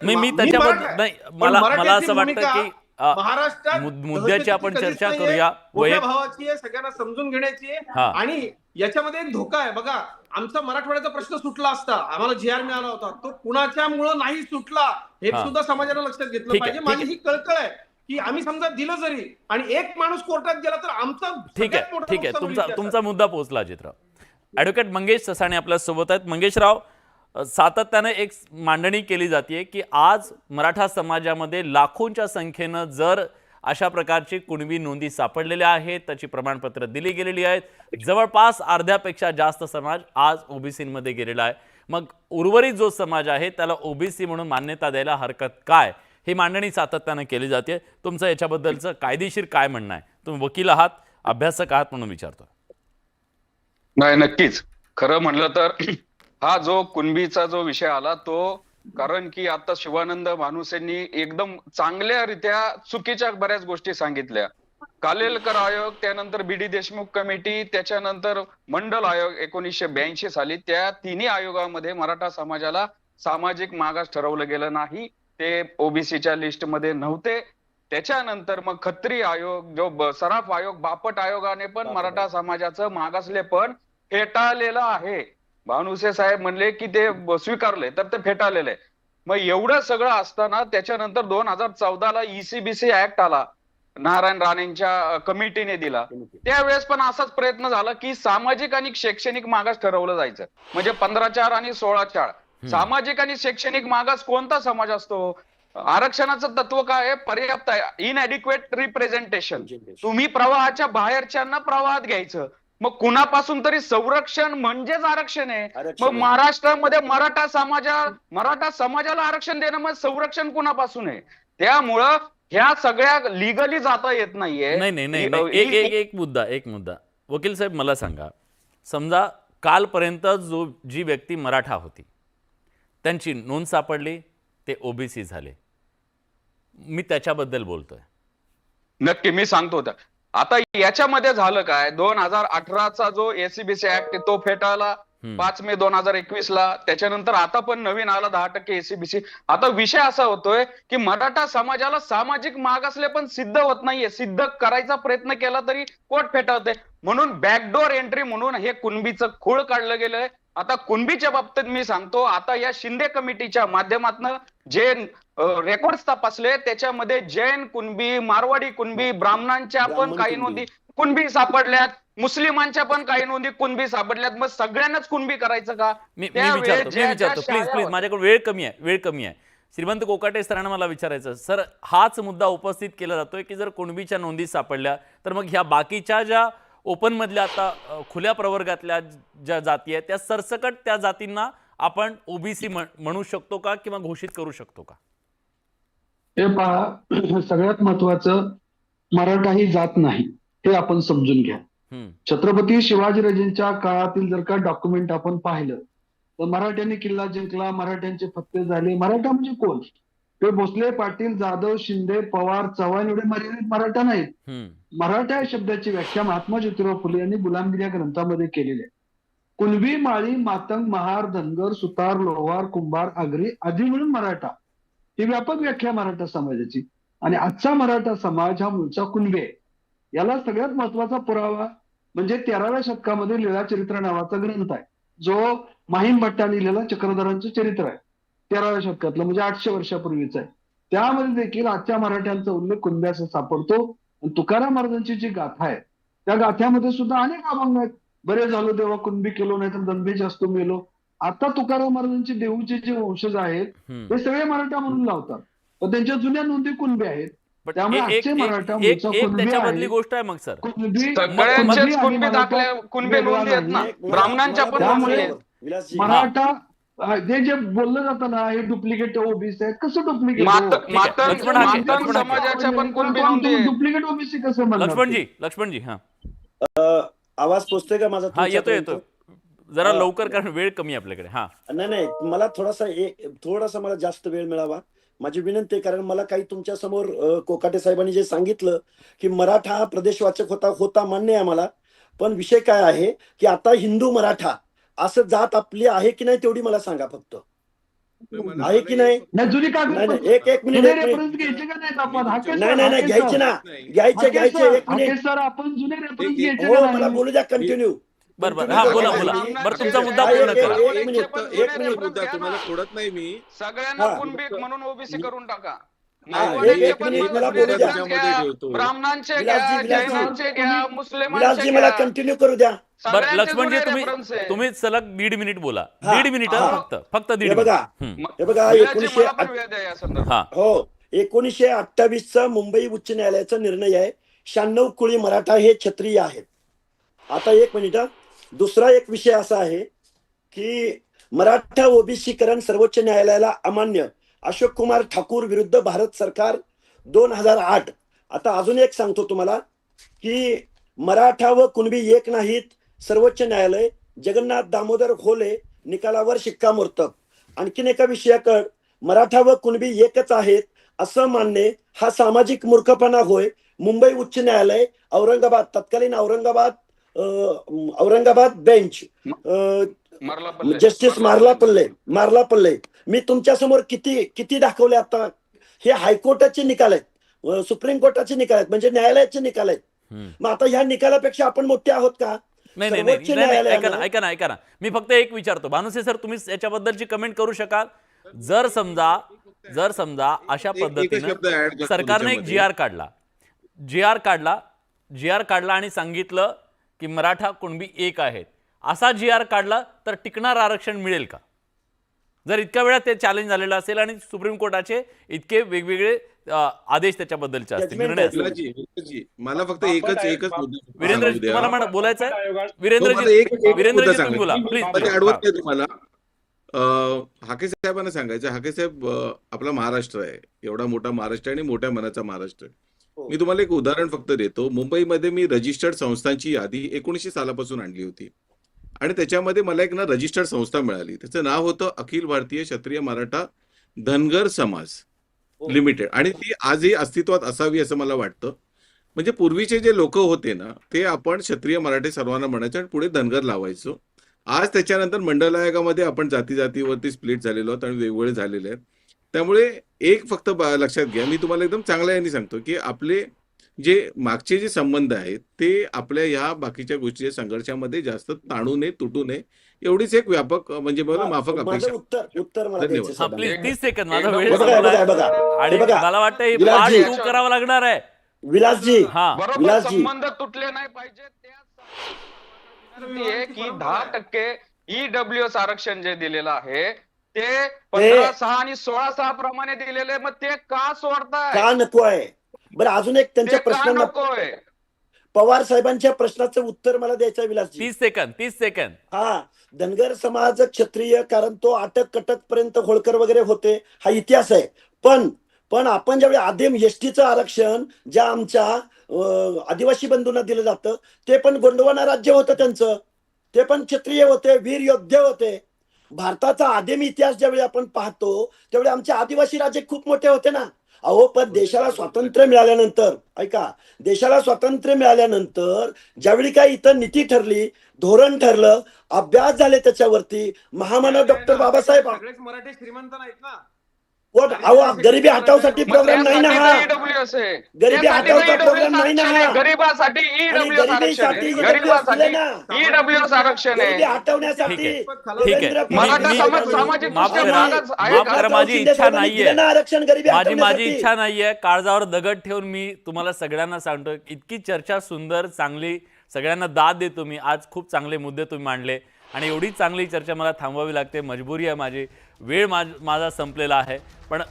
मी मी त्याच्याबद्दल मराठा आहे, नाही, पण मला मराठ्याची असं वाटतं भूमिका की महाराष्ट्रात मुद्द्याची दहशतीची आपण कधीच चर्चा नाहीये. करूया. मोठ्या भावाची आहे, सगळ्यांना समजून घेण्याची आहे. हा आणि याच्यामध्ये एक धोका आहे बघा. आमचा मराठवाड्याचा प्रश्न सुटला असता, आम्हाला जी मिळाला होता, तो कुणाच्यामुळे नाही सुटला हे हा सुद्धा समाजाने लक्षात घेतलं ठीक पाहिजे. आहे, ठीक माझी आहे, ही कळकळ आहे की आम्ही समजा दिलं जरी आणि एक माणूस कोर्टात गेला तर आमचा ठीक आहे, सगळ्यात मोठं ठीक आहे. नुकसान होईल तुमचा इतिहासात. तुमचा मुद्दा पोहोचला अजितराव. ॲडव्होकेट मंगेश ससाणे आपल्या सोबत आहेत. मंगेशराव, सातत्याने एक मांडणी केली जाते की आज मराठा समाजामध्ये लाखोंच्या संख्येनं जर अशा प्रकारची कुणबी नोंदी सापडलेल्या आहेत, त्याची प्रमाणपत्र दिली गेलेली आहेत, जवळपास अर्ध्यापेक्षा जास्त समाज आज ओबीसीमध्ये गेलेला आहे. मग उर्वरित जो समाज आहे त्याला ओबीसी म्हणून मान्यता द्यायला हरकत काय, ही मांडणी सातत्याने केली जाते. तुमचं याच्याबद्दलचं कायदेशीर काय म्हणणं आहे? तुम्ही वकील आहात, अभ्यासक आहात म्हणून विचारतो. नाही, नक्कीच खरं म्हणलं तर हा जो कुणबीचा जो विषय आला तो कारण की आता शिवानंद भानुसेंनी एकदम चांगल्यारीत्या चुकीच्या बऱ्याच गोष्टी सांगितल्या. कालेलकर आयोग, त्यानंतर बीडी देशमुख कमिटी, त्याच्यानंतर मंडल आयोग 1982 साली, त्या तिन्ही आयोगामध्ये मराठा समाजाला सामाजिक मागास ठरवलं गेलं नाही. ते ओबीसीच्या लिस्टमध्ये नव्हते. त्याच्यानंतर मग खत्री आयोग, जो सराफ आयोग, बापट आयोगाने पण मराठा समाजाचं मागासले पण फेटाळलेलं आहे. भानुसे साहेब म्हणले की ते स्वीकारले, तर ते फेटाळलेलं आहे. मग एवढं सगळं असताना त्याच्यानंतर 2014 ला ईसीबीसी ऍक्ट आला, नारायण राणेंच्या कमिटीने दिला. त्यावेळेस पण असाच प्रयत्न झाला की सामाजिक आणि शैक्षणिक मागास ठरवलं जायचं, म्हणजे 15-4 आणि 16-4. सामाजिक आणि शैक्षणिक मागास कोणता समाज असतो? आरक्षणाचं तत्व काय आहे? पर्याप्त आहे, इनएडिक्वेट रिप्रेझेंटेशन. तुम्ही प्रवाहाच्या बाहेरच्यांना प्रवाहात घ्यायचं. मग कुणापासून तरी संरक्षण म्हणजेच आरक्षण आहे. मग महाराष्ट्रामध्ये मराठा समाजाला आरक्षण देणं मग संरक्षण कुणापासून आहे? त्यामुळं ह्या सगळ्या लिगली जाता येत नाहीये. नाही नाही नाही नाही, एक मुद्दा वकील साहेब मला सांगा, समजा कालपर्यंत जी व्यक्ती मराठा होती त्यांची नोंद सापडली, ते ओबीसी झाले, मी त्याच्याबद्दल बोलतोय. नक्की मी सांगतो. आता याच्यामध्ये झालं काय, 2018चा जो एसीबीसी ऍक्ट तो फेटाळला 5 मे 2021 ला. त्याच्यानंतर आता पण नवीन आला 10% एसीबीसी. आता विषय असा होतोय की मराठा समाजाला सामाजिक मागासले पण सिद्ध होत नाहीये. सिद्ध करायचा प्रयत्न केला तरी कोर्ट फेटाळते. म्हणून बॅकडोर एंट्री म्हणून हे कुणबीचं खूळ काढलं गेलंय. आता कुणबीच्या बाबतीत मी सांगतो, आता या शिंदे कमिटीच्या माध्यमातून जे रेकॉर्ड तपासले त्याच्यामध्ये जैन कुणबी, मारवाडी कुणबी, ब्राह्मणांच्या पण काही नोंदी कुणबी सापडल्यात, मुस्लिमांच्या पण काही नोंदी कुणबी सापडल्यात. मग सगळ्यांनाच कुणबी करायचं का? मी विचारतो प्लीज, माझ्याकडे वेळ कमी आहे. श्रीमंत कोकाटे सरांना मला विचारायचं, सर हाच मुद्दा उपस्थित केला जातोय की जर कुणबीच्या नोंदी सापडल्या तर मग ह्या बाकीच्या ज्या ओपन मधल्या आता खुल्या प्रवर्गातल्या ज्या जाती आहेत त्या सरसकट त्या जातींना आपण ओबीसी म्हणू शकतो का किंवा घोषित करू शकतो का? हे पहा, सगळ्यात महत्वाचं, मराठा ही जात नाही हे आपण समजून घ्या. छत्रपती शिवाजीराजेंच्या काळातील जर का डॉक्युमेंट आपण पाहिलं तर मराठ्यांनी किल्ला जिंकला, मराठ्यांचे फत्ते झाले. मराठा म्हणजे कोण? ते भोसले, पाटील, जाधव, शिंदे, पवार, चव्हाण एवढे मर्यादित मराठा नाहीत. मराठा या शब्दाची व्याख्या महात्मा ज्योतिराव फुले यांनी गुलामगिरी या ग्रंथामध्ये केलेली आहे. कुणबी, माळी, मातंग, महार, धनगर, सुतार, लोहार, कुंभार, आगरी आदी म्हणून मराठा ही व्यापक व्याख्या मराठा समाजाची. आणि आजचा मराठा समाज हा मूळचा कुणबी आहे. याला सगळ्यात महत्वाचा पुरावा म्हणजे 13व्या शतकामध्ये लीळाचरित्र नावाचा ग्रंथ आहे, जो माहीम भट्टाने लिहिलेला चक्रधरांचं चरित्र आहे. 13व्या शतकातलं, म्हणजे 800 वर्षापूर्वीच आहे. त्यामध्ये देखील आजच्या मराठ्यांचा उल्लेख कुणब्याचा सापडतो. आणि तुकाराम महाराजांची जी गाथा आहे त्या गाथ्यामध्ये सुद्धा अनेक अभंग आहेत. बरे झालो देवा कुणबी केलो, नाही तर दंभे जास्त मेलो. आता तुकाराम महाराजांची देऊचे जे वंशज आहेत ते सगळे मराठा म्हणून लावतात, पण त्यांच्या जुन्या नोंदी कुणबी आहेत. त्यामुळे आजचे मराठा त्याच्याबद्दली गोष्ट आहे मग सर, सगळ्यांचेच कुणबी दाखले, कुणबी नोंदी आहेत ना, ब्राह्मणांच्या पण नोंदी आहेत. मराठा जे बोललं जातं ना, हे डुप्लिकेट ओबीसी आहेत. कसं डुप्लिकेट? मातंग समाजाच्या पण कुणबी नोंदी आहेत. डुप्लिकेट ओबीसी कसं म्हणणार? लक्ष्मणजी हा आवाज पोचतोय का माझा? हा येतो जरा लवकर, कारण वेळ कमी आपल्याकडे. हा नाही, मला थोडासा मला जास्त वेळ मिळावा माझी विनंती आहे. कारण मला काही तुमच्या समोर कोकाटे साहेबांनी जे सांगितलं की मराठा हा प्रदेशवाचक होता मान्य आहे मला. पण विषय काय आहे की आता हिंदू मराठा असं जात आपली आहे की नाही तेवढी मला सांगा फक्त. आहे की नाही? नाही जुनी नाही कागद नाही, एक मिनिट जुने एक मिनिट. रेफरन्स घ्यायचे का नाहीत आपण? हाके नाही सर, नाही नाही, हाके घ्यायचे सर, ना, घ्यायचे हाके घ्यायचे, सर, एक मिनिट. हाके सर, आपण जुने रेफरन्स घ्यायचे हो का मला नाही? बोलू द्या, कंटिन्यू. बरं हा बोला बोला. बरं तुमचा मुद्दा हा, पूर्ण एक करा. मिनिट, एक मिनिट. मुद्दा तुम्हाला सोडत नाही मी. सगळ्यांना हा. कुणबी म्हणून ओबीसी करून टाका. नाही, मारवाड्यांचे एक पण मिनिट मला मला जुने बोलू द्या. reference घ्या, ब्राह्मणांचे विलासजी, घ्या, विलासजी. जैनांचे घ्या, मुस्लिमांचे विलासजी मला घ्या. कंटिन्यू करू द्या. बरं सगळ्यांचे लक्ष्मणजी जुने तुम्ही reference आहे. तुम्ही सलग 1.5 मिनिट बोला. हा, 1.5 मिनिट हा. फक्त 1.5 हे बघा, मिनिट. हे बघा, विलासजी, मला पण वेळ द्या या संदर्भात. हा हो 1928चा मुंबई उच्च न्यायालयाचा निर्णय आहे. 96 कुळी मराठा हे क्षत्रिय आहेत. आता एक मिनिट, दुसरा एक विषय असा आहे की मराठा ओबीसीकरण सर्वोच्च न्यायालयाला अमान्य. अशोक कुमार ठाकूर विरुद्ध भारत सरकार 2008. आता अजून एक सांगतो तुम्हाला की मराठा व कुणबी एक नाहीत. सर्वोच्च न्यायालय जगन्नाथ दामोदर घोले निकालावर शिक्कामोर्तब. आणखीन एका विषयाकडे मराठा व कुणबी एकच आहेत असं मानणे हा सामाजिक मूर्खपणा होय. मुंबई उच्च न्यायालय औरंगाबाद, तत्कालीन औरंगाबाद बेंच, मारला पल्ले. जस्टिस मारला पल्ले. मी तुमच्या समोर किती दाखवले आता. हे हायकोर्टाचे निकाल आहेत, सुप्रीम कोर्टाचे निकाल आहेत, म्हणजे न्यायालयाचे निकाल आहेत. मग आता ह्या निकालापेक्षा आपण मोठे आहोत का? नाही सर्वोच्च ऐका न्यायालयानं- ना ऐका ना ऐका ना मी फक्त एक विचारतो. भानुसे सर तुम्ही याच्याबद्दलची कमेंट करू शकाल? जर समजा अशा एकच शब्द add पद्धतीनं करतो सरकारने एक त्याच्यामध्ये. जी आर काढला आणि सांगितलं की मराठा कुणबी एक आहेत, असा जी आर काढला तर टिकणार आरक्षण मिळेल का? जर इतक्या वेळा ते चॅलेंज झालेलं असेल आणि सुप्रीम कोर्टाचे इतके वेगवेगळे आदेश त्याच्याबद्दलचे असतील, Judgment निर्णय असतील. विलासजी, मला फक्त एकच मुद्दा वीरेंद्र सांगू द्या. तुम्हाला बोलायचं आहे? तो मला वीरेंद्रजी एक मुद्दा तुम्ही सांगायचा. बोला मी प्लीज. मध्ये अडवत नाही तुम्हाला. हाके साहेबांना सांगायचं, हाके साहेब आपला महाराष्ट्र आहे, एवढा मोठा महाराष्ट्र आहे आणि मोठ्या मनाचा महाराष्ट्र आहे. हो. मी तुम्हाला एक उदाहरण फक्त देतो. मुंबईमध्ये मी रजिस्टर्ड संस्थांची यादी 1900 सालापासून आणली होती आणि त्याच्यामध्ये मला एक रजिस्टर्ड संस्था मिळाली. त्याचं नाव होतं अखिल भारतीय क्षत्रिय मराठा धनगर समाज हो. लिमिटेड आणि ती आजही अस्तित्वात असावी असं मला वाटतं. म्हणजे पूर्वीचे जे लोक होते ना, ते आपण क्षत्रिय मराठे सर्वांना म्हणायचो आणि पुढे धनगर लावायचो. आज त्याच्यानंतर मंडल आयोगामध्ये आपण जातीवरती स्प्लिट झालेलो आहोत आणि वेगवेगळे झालेले आहेत. त्यामुळे एक फक्त लक्षात घ्या, मी तुम्हाला एकदम चांगल्या याने सांगतो की आपले जे मागचे जे संबंध आहेत ते आपल्या ह्या बाकीच्या गोष्टीच्या संघर्षामध्ये जास्त ताणू नये, तुटू नये, एवढीच एक व्यापक म्हणजे मला माफक माझं अपेक्षा. उत्तर मला धन्यवाद. द्यायचं हा साहेबांना. प्लीज 30 सेकंद माझा एकदम वेळ बरोबर. संपलाय. बघा. आणि बघा. मला वाटतं हे विलासजी. पार्ट 2 करावं लागणार आहे. विलासजी, हा बरोबर, विलासजी. संबंध तुटले नाही पाहिजे. विनंती आहे की 10% ईडब्ल्यूएस आरक्षण जे दिलेलं आहे ते 15/6 आणि 16/6 प्रमाणे दिलेले, मग ते का सोडताय? का नको आहे? बरं अजून एक त्यांच्या ते का प्रश्नांना नकोय? पवार साहेबांच्या प्रश्नाचं उत्तर मला द्यायचं आहे विलासजी. 30 सेकंद हा, धनगर समाज क्षत्रिय, कारण तो अटक पर्यंत होळकर वगैरे होते, हा इतिहास आहे. पण आपण ज्यावेळी आदिम एसटीचं आरक्षण ज्या आमच्या आदिवासी बंधूंना दिलं जातं, ते पण गोंडवाना राज्य होतं त्यांचं, ते पण क्षत्रिय होते, वीर योद्धे होते. भारताचा आदिम इतिहास ज्यावेळी आपण पाहतो त्यावेळी आमचे आदिवासी राज्य खूप मोठे होते ना. अहो पण देशाला स्वातंत्र्य मिळाल्यानंतर, ऐका, देशाला स्वातंत्र्य मिळाल्यानंतर ज्यावेळी काय इथं नीती ठरली, धोरण ठरलं, अभ्यास झाले त्याच्यावरती, महामानव डॉक्टर बाबासाहेब सगळेच मराठी श्रीमंत नाहीत ना. कोण, अहो गरिबी हटावसाठी मग प्रोग्राम नाही ना हा. त्यासाठी ईडब्ल्यूएस आहे. गरिबी त्यासाठी हटावचा EWS प्रोग्राम नाही ना आरक्षण आहे. हा. गरिबासाठी ईडब्ल्यूएस आरक्षण गरिबीसाठी आहे. EWS गरिबासाठी दिलं ना. ईडब्ल्यूएस आरक्षण गरिबी आहे. हटवण्यासाठी ठीक आहे. देवेंद्र मराठा फडणवीस समाज साहेबांनी- सामाजिक माफ दृष्ट्या करा. मागास आहे माफ का? करा, माझी शिंदे इच्छा साहेबांनी नाहीये. दिलं ना आरक्षण गरिबी माझी हटवण्यासाठी. इच्छा नाहीये. काळजावर दगड ठेवून मी तुम्हाला सगळ्यांना सांगतो, इतकी चर्चा सुंदर, चांगली, सगळ्यांना दाद देतो मी. आज खूप चांगले मुद्दे तुम्ही मांडले आणि एवढी चांगली चर्चा मला थांबवावी लागते, मजबुरी आहे माझी, वेळ माझा संपलेला आहे. पण